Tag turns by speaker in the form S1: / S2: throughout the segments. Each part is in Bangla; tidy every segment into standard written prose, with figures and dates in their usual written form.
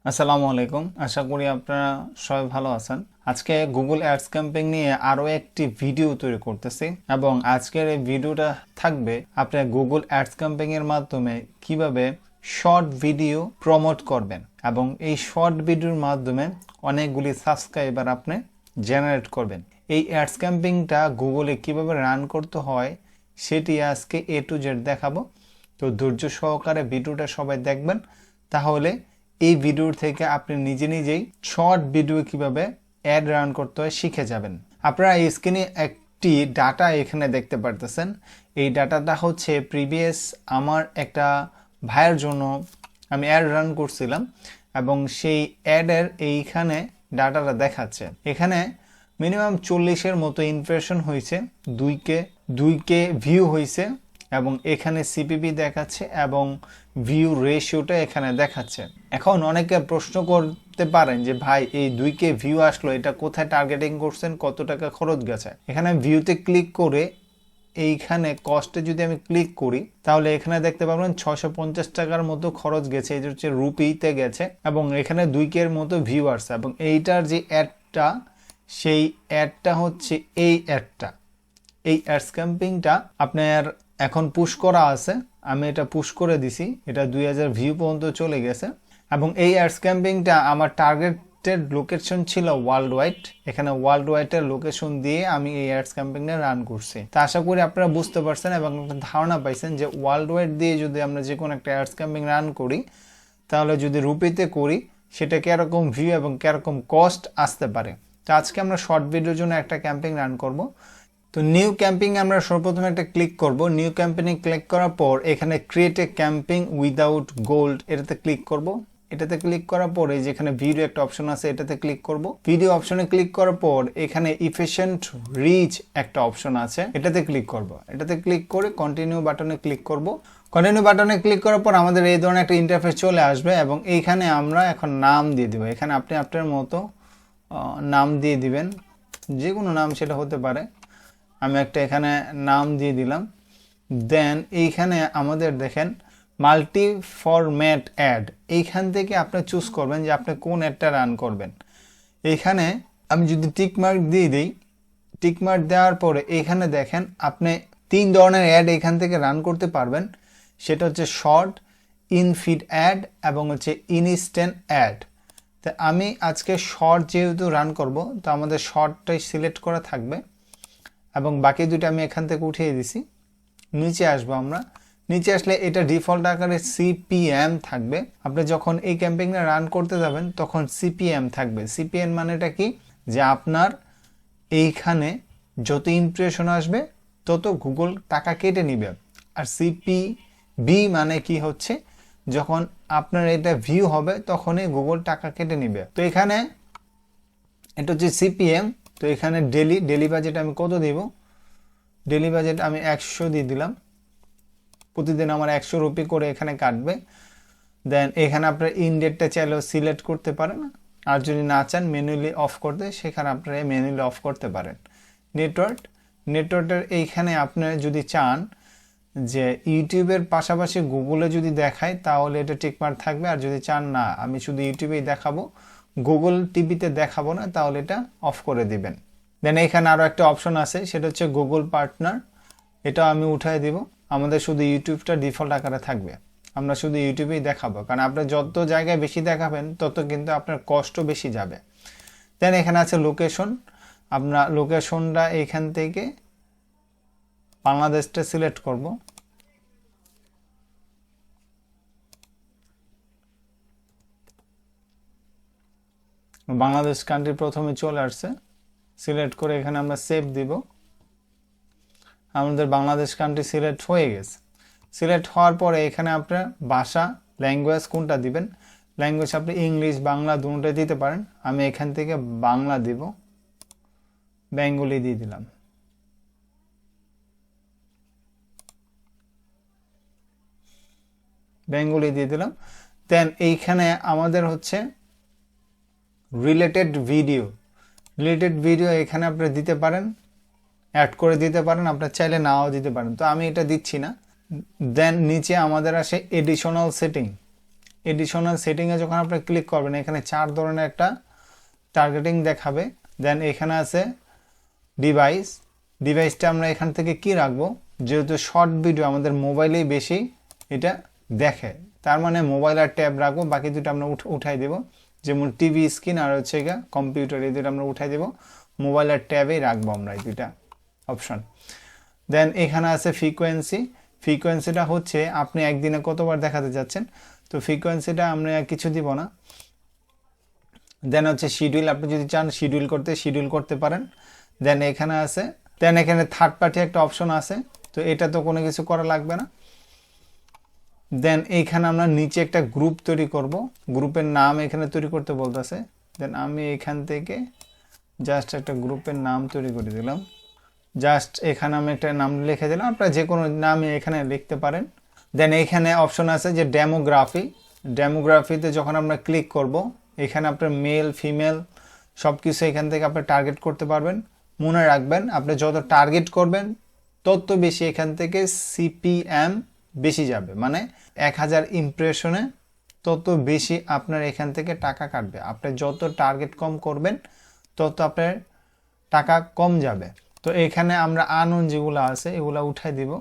S1: আসসালামু আলাইকুম। আশা করি আপনারা সবাই ভালো আছেন। আজকে গুগল অ্যাডস ক্যাম্পেইন নিয়ে আরো একটি ভিডিও তৈরি করতেছি এবং আজকের এই ভিডিওটা থাকবে আপনি গুগল অ্যাডস ক্যাম্পেইন এর মাধ্যমে কিভাবে শর্ট ভিডিও প্রমোট করবেন এবং এই শর্ট ভিডিওর মাধ্যমে অনেকগুলি সাবস্ক্রাইবার আপনি জেনারেট করবেন। এই অ্যাডস ক্যাম্পেইনটা গুগলে কিভাবে রান করতে হয় সেটি আজকে এ টু জেড দেখাবো। তো ধৈর্য সহকারে ভিডিওটা সবাই দেখবেন, তাহলে এই ভিডিও থেকে আপনি নিজে নিজেই শর্ট ভিডিও কিভাবে অ্যাড রান করতে হয় শিখে যাবেন। আপনারা এই স্ক্রিনে একটি ডাটা এখানে দেখতে পারতেছেন। এই ডাটাটা হচ্ছে প্রিভিয়াস আমার একটা ভাইয়ের জন্য আমি অ্যাড রান করছিলাম এবং সেই অ্যাডের এইখানে ডাটাটা দেখাচ্ছে। এখানে মিনিমাম 40-এর মতো ইমপ্রেশন হয়েছে, 2K ভিউ হয়েছে এবং এখানে সিপিপি দেখাচ্ছে এবং ভিউ রেশিওটা এখানে দেখাচ্ছে। এখন অনেকে প্রশ্ন করতে পারেন যে ভাই এই 2K ভিউ আসলো, এটা কোথায় টার্গেটিং করছেন, কত টাকা খরচ গেছে? এখানে ভিউতে ক্লিক করে এইখানে কস্টে যদি আমি ক্লিক করি তাহলে এখানে দেখতে পাবেন 650 টাকার মতো খরচ গেছে, এই হচ্ছে রুপিতে গেছে এবং এখানে 2K এর মতো ভিউ আসছে এবং এইটার যে অ্যাডটা সেই অ্যাডটা হচ্ছে এই অ্যাডটা। এই অ্যাডস ক্যাম্পেইনটা আপনার এখন পুশ করা আছে, আমি এটা পুশ করে দিছি, এটা 2000 ভিউ পর্যন্ত চলে গেছে এবং এই অ্যাডস ক্যাম্পেইনটা আমার টার্গেটেড লোকেশন ছিল ওয়ার্ল্ড ওয়াইড। এখানে ওয়ার্ল্ড ওয়াইডের লোকেশন দিয়ে আমি এই অ্যাডস ক্যাম্পেইনটা রান করছি। তা আশা করি আপনারা বুঝতে পারছেন এবং একটা ধারণা পাইছেন যে ওয়ার্ল্ড ওয়াইড দিয়ে যদি আমরা যে কোনো একটা অ্যাডস ক্যাম্পেইন রান করি তাহলে যদি রুপিতে করি সেটা কিরকম ভিউ এবং কিরকম কস্ট আসতে পারে। তো আজকে আমরা শর্ট ভিডিওর জন্য একটা ক্যাম্পেইন রান করব। তো নিউ ক্যাম্পেইন আমরা সর্বপ্রথমে একটা ক্লিক করব। নিউ ক্যাম্পেইনে ক্লিক করার পর এখানে create a campaign without gold এটাতে ক্লিক করব। এটাতে ক্লিক করার পরে যেখানে ভিডিও একটা অপশন আছে এটাতে ক্লিক করব। ভিডিও অপশনে ক্লিক করার পর এখানে এফিশিয়েন্ট রিচ একটা অপশন আছে, এটাতে ক্লিক করব। এটাতে ক্লিক করে কন্টিনিউ বাটনে ক্লিক করব। কন্টিনিউ বাটনে ক্লিক করার পর আমাদের এই ধরনের একটা ইন্টারফেস চলে আসবে এবং এইখানে আমরা এখন নাম দিয়ে দেব। এখানে আপনি আপনার মতো নাম দিয়ে দিবেন, যে কোনো নাম সেটা হতে পারে। আমি একটা এখানে নাম দিয়ে দিলাম। দেন এইখানে আমাদের দেখেন মাল্টি ফরম্যাট অ্যাড, এইখান থেকে আপনি চুজ করবেন যে আপনি কোন অ্যাডটা রান করবেন। এইখানে আমি যদি টিকমার্ক দিয়ে দিই, টিকমার্ক দেওয়ার পরে এইখানে দেখেন আপনি 3 ধরনের অ্যাড এখান থেকে রান করতে পারবেন। সেটা হচ্ছে শর্ট, ইনফিড অ্যাড এবং হচ্ছে ইনস্ট্যান্ট অ্যাড। তা আমি আজকে শর্ট যেহেতু রান করব তো আমাদের শর্টটাই সিলেক্ট করা থাকবে এবং বাকি দুটো আমি এখান থেকে উঠিয়ে দিছি। নিচে আসবো আমরা, নিচে আসলে এটা ডিফল্ট আকারে সিপিএম থাকবে। আপনি যখন এই ক্যাম্পেইনটা রান করতে যাবেন তখন সিপিএম থাকবে। সিপিএম মানেটা কি, যে আপনার এইখানে যত ইমপ্রেশন আসবে তত গুগল টাকা কেটে নিবে। আর সিপিবি মানে কি হচ্ছে, যখন আপনার এটা ভিউ হবে তখনই গুগল টাকা কেটে নিবে। তো এখানে এটা হচ্ছে সিপিএম। তো এখানে ডেলি বাজেট আমি কত দিব, ডেলি বাজেট আমি 100 দিয়ে দিলাম। প্রতিদিন আমার 100 রুপি করে এখানে কাটবে। দেন এখানে আপনার ইনডেটটা চাইলেও সিলেক্ট করতে পারেন, আর যদি না চান ম্যানুয়ালি অফ করতে সেখানে আপনারা ম্যানুয়ালি অফ করতে পারেন। নেটওয়ার্কের এইখানে আপনারা যদি চান যে ইউটিউবের পাশাপাশি গুগলে যদি দেখায় তাহলে এটা টিকমার্ক থাকবে, আর যদি চান না আমি শুধু ইউটিউবেই দেখাবো, গুগল টিভিতে দেখাবো না, তাহলে এটা অফ করে দিবেন। দেন এখানে আরও একটা অপশন আছে, সেটা হচ্ছে গুগল পার্টনার, এটা আমি উঠাই দিব। আমাদের শুধু ইউটিউবটা ডিফল্ট আকারে থাকবে, আমরা শুধু ইউটিউবেই দেখাবো, কারণ আপনি যত জায়গায় বেশি দেখাবেন তত কিন্তু আপনার কষ্ট বেশি যাবে। দেন এখানে আছে লোকেশন, আমরা লোকেশনটা এখান থেকে বাংলাদেশটা সিলেক্ট করব। বাংলাদেশ কান্ট্রি প্রথমে চলে আসছে, সিলেক্ট করে এখানে আমরা সেভ দিব। আমাদের বাংলাদেশ কান্ট্রি সিলেক্ট হয়ে গেছে। সিলেক্ট হওয়ার পরে এখানে আপনার ভাষা ল্যাঙ্গুয়েজ কোনটা দিবেন, ল্যাঙ্গুয়েজ আপনি ইংলিশ বাংলা দুটোটাই দিতে পারেন। আমি এখান থেকে বাংলা দিব, বেঙ্গলি দিয়ে দিলাম। বেঙ্গলি দিয়ে দিলাম। দেন এইখানে আমাদের হচ্ছে রিলেটেড ভিডিও এখানে আপনারা দিতে পারেন, অ্যাড করে দিতে পারেন, আপনার চাইলে নাও দিতে পারেন। তো আমি এটা দিচ্ছি না। দেন নিচে আমাদের আসে এডিশনাল সেটিং, এডিশনাল সেটিংয়ে যখন আপনি ক্লিক করবেন এখানে 4 ধরনের একটা টার্গেটিং দেখাবে। দেন এখানে আছে ডিভাইসটা আমরা এখান থেকে কি রাখবো, যেহেতু শর্ট ভিডিও আমাদের মোবাইলেই বেশি এটা দেখে, তার মানে মোবাইল আর ট্যাব রাখবো, বাকি দুটো আমরা উঠাই দেবো। যেমন টিভি স্ক্রিন আর হচ্ছে গিয়ে কম্পিউটার, এই দুটো আমরা উঠাই দেবো, মোবাইল আর ট্যাবেই রাখবো আমরা এই দুইটা অপশন। দেন এখানে আছে ফ্রিকোয়েন্সিটা হচ্ছে আপনি একদিনে কতবার দেখাতে যাচ্ছেন, তো ফ্রিকোয়েন্সিটা আমরা কিছু দিব না। দেন হচ্ছে শিডিউল, আপনি যদি চান শিডিউল করতে পারেন। দেন এখানে থার্ড পার্টি একটা অপশন আছে, তো এটা তো কোনো কিছু করা লাগবে না। দেন এইখানে আমরা নিচে একটা গ্রুপ তৈরি করব, গ্রুপের নাম এখানে তৈরি করতে বলতেছে। দেন আমি এখান থেকে জাস্ট একটা গ্রুপের নাম তৈরি করে দিলাম, জাস্ট এখানে আমি একটা নাম লিখে দিলাম, আপনারা যে কোনো নামে এখানে লিখতে পারেন। দেন এইখানে অপশন আছে যে ডেমোগ্রাফিতে যখন আমরা ক্লিক করব এখানে আপনার মেল ফিমেল সব কিছু এখান থেকে আপনি টার্গেট করতে পারবেন। মনে রাখবেন আপনি যত টার্গেট করবেন তত বেশি এখান থেকে সিপিএম বেশি যাবে, মানে 1000 ইমপ্রেশনে তত বেশি আপনার এখান থেকে টাকা কাটবে। আপনি যত টার্গেট কম করবেন তত আপনার টাকা কম যাবে। তো এখানে আমরা আননোন যেগুলো আছে এগুলো উঠাই দিব,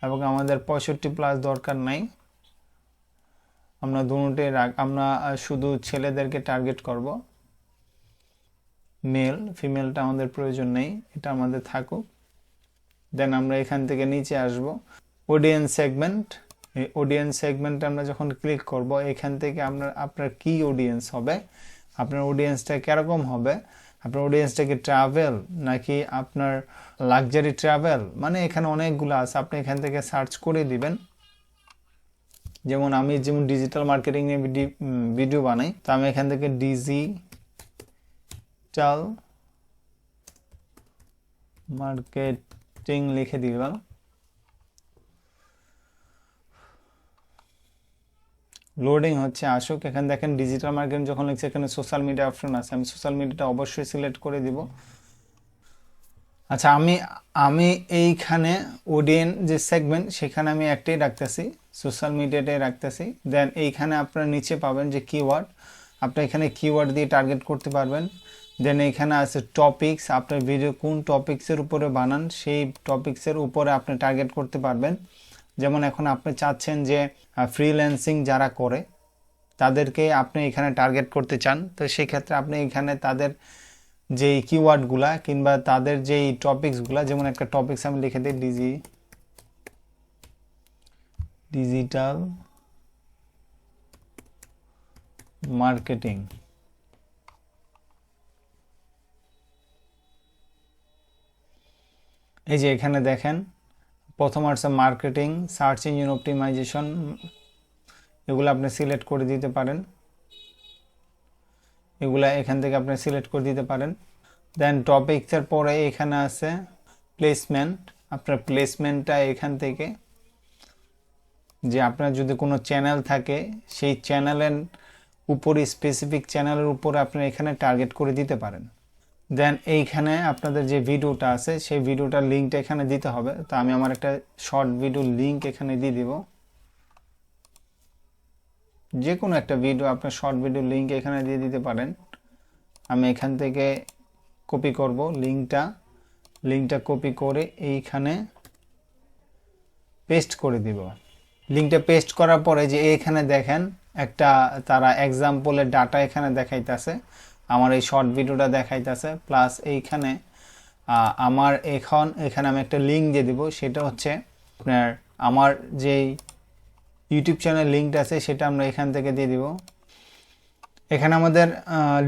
S1: এবং আমাদের 65+ দরকার নাই, আমরা দুটোই আমরা শুধু ছেলেদেরকে টার্গেট করব, মেল ফিমেলটা আমাদের প্রয়োজন নেই, এটা আমাদের থাকুক। দেন আমরা এখান থেকে নিচে আসব, অডিয়েন্স সেগমেন্ট। এই অডিয়েন্স সেগমেন্টে আমরা যখন ক্লিক করব এখান থেকে আপনার কি অডিয়েন্স হবে, আপনার অডিয়েন্সটা কিরকম হবে, আপনার অডিয়েন্সটা কি ট্রাভেল নাকি আপনার লাক্সারি ট্রাভেল, মানে এখানে অনেকগুলো আছে, আপনি এখান থেকে সার্চ করে দিবেন। যেমন আমি ডিজিটাল মার্কেটিং নিয়ে ভিডিও বানাই, তো আমি এখান থেকে ডিজিটাল মার্কেটিং লিখে দিলাম। লোডিং হচ্ছে, আসুক। এখানে দেখেন ডিজিটাল মার্কেটিং যখন লিখছে এখানে সোশ্যাল মিডিয়া অপশন আছে, আমি সোশ্যাল মিডিয়াটা অবশ্যই সিলেক্ট করে দিব। আচ্ছা, আমি এইখানে অডিয়েন্স যে সেগমেন্ট সেখানে আমি একটাই রাখতেছি, সোশ্যাল মিডিয়াটাই রাখতেছি। দেন এইখানে আপনারা নিচে পাবেন যে কিওয়ার্ড, আপনি এখানে কিওয়ার্ড দিয়ে টার্গেট করতে পারবেন। দেন এইখানে আছে টপিকস, আপনার ভিডিও কোন টপিক্সের উপরে বানান সেই টপিক্সের উপরে আপনি টার্গেট করতে পারবেন। যেমন এখন আপনি চাচ্ছেন যে ফ্রিল্যান্সিং যারা করে তাদেরকে আপনি এখানে টার্গেট করতে চান, তো সেই ক্ষেত্রে আপনি এখানে তাদের যেই কিওয়ার্ডগুলা কিংবা তাদের যেই টপিকসগুলা, যেমন একটা টপিকস আমি লিখে দিই ডিজিটাল মার্কেটিং। এই যে এখানে দেখেন প্রথম আছে মার্কেটিং, সার্চ ইঞ্জিন অপটিমাইজেশন, এগুলো আপনি সিলেক্ট করে দিতে পারেন, এগুলা এখান থেকে আপনি সিলেক্ট করে দিতে পারেন। দেন টপিকসের পরে এখানে আছে প্লেসমেন্ট, আপনার প্লেসমেন্টটা এখান থেকে যে আপনার যদি কোনো চ্যানেল থাকে সেই চ্যানেলের উপরে স্পেসিফিক চ্যানেলের উপরে আপনি এখানে টার্গেট করে দিতে পারেন। দেন এইখানে আপনাদের যে ভিডিওটা আছে সেই ভিডিওটার লিঙ্কটা এখানে দিতে হবে, তো আমি আমার একটা শর্ট ভিডিও লিঙ্ক এখানে দিয়ে দিব। যে কোনো একটা ভিডিও আপনার শর্ট ভিডিও লিঙ্ক এখানে দিয়ে দিতে পারেন। আমি এখান থেকে কপি করব লিঙ্কটা কপি করে এইখানে পেস্ট করে দিব। লিঙ্কটা পেস্ট করার পরে যে এখানে দেখেন একটা তারা এক্সাম্পলের ডাটা এখানে দেখাইতেছে, আমার এই শর্ট ভিডিওটা দেখাইতেছে, প্লাস এইখানে আমার এখানে আমি একটা লিঙ্ক দিয়ে দিব, সেটা হচ্ছে আপনার আমার যেই ইউটিউব চ্যানেল লিঙ্কটা আছে সেটা আমরা এখান থেকে দিয়ে দিব। এখানে আমাদের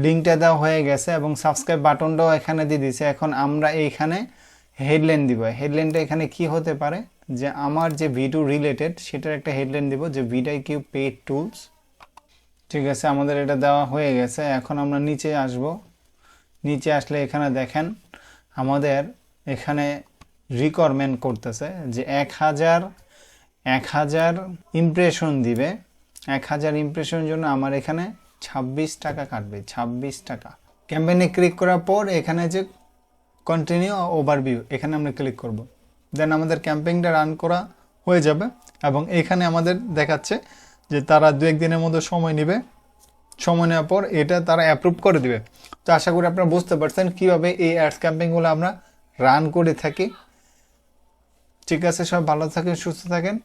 S1: লিঙ্কটা দেওয়া হয়ে গেছে এবং সাবস্ক্রাইব বাটনটাও এখানে দিয়ে দিয়েছে। এখন আমরা এইখানে হেডলাইন দিব, হেডলাইনটা এখানে কি হতে পারে যে আমার যে ভিডিও রিলেটেড সেটার একটা হেডলাইন দিব যে ভিডিও পেইড টুলস। ঠিক আছে, আমাদের এটা দেওয়া হয়ে গেছে। এখন আমরা নিচে আসব, নিচে আসলে এখানে দেখেন আমাদের এখানে রিকোয়ারমেন্ট করতেছে যে 1000 ইমপ্রেশন দিবে, 1000 ইমপ্রেশনের জন্য আমার এখানে 26 টাকা কাটবে, 26 টাকা। ক্যাম্পেইনে ক্লিক করার পর এখানে যে কন্টিনিউ ওভারভিউ এখানে আমরা ক্লিক করব, দেন আমাদের ক্যাম্পেইনটা রান করা হয়ে যাবে এবং এখানে আমাদের দেখাচ্ছে যে তারা 2-1 দিনের মধ্যে সময় নেবে, সময় নেওয়ার পর এটা তারা অ্যাপ্রুভ করে দিবে। তো আশা করি আপনারা বুঝতে পারছেন কিভাবে এই অ্যাডস ক্যাম্পেইনগুলো আমরা রান করে থাকি। ঠিক আছে, সবাই ভালো থাকেন, সুস্থ থাকেন।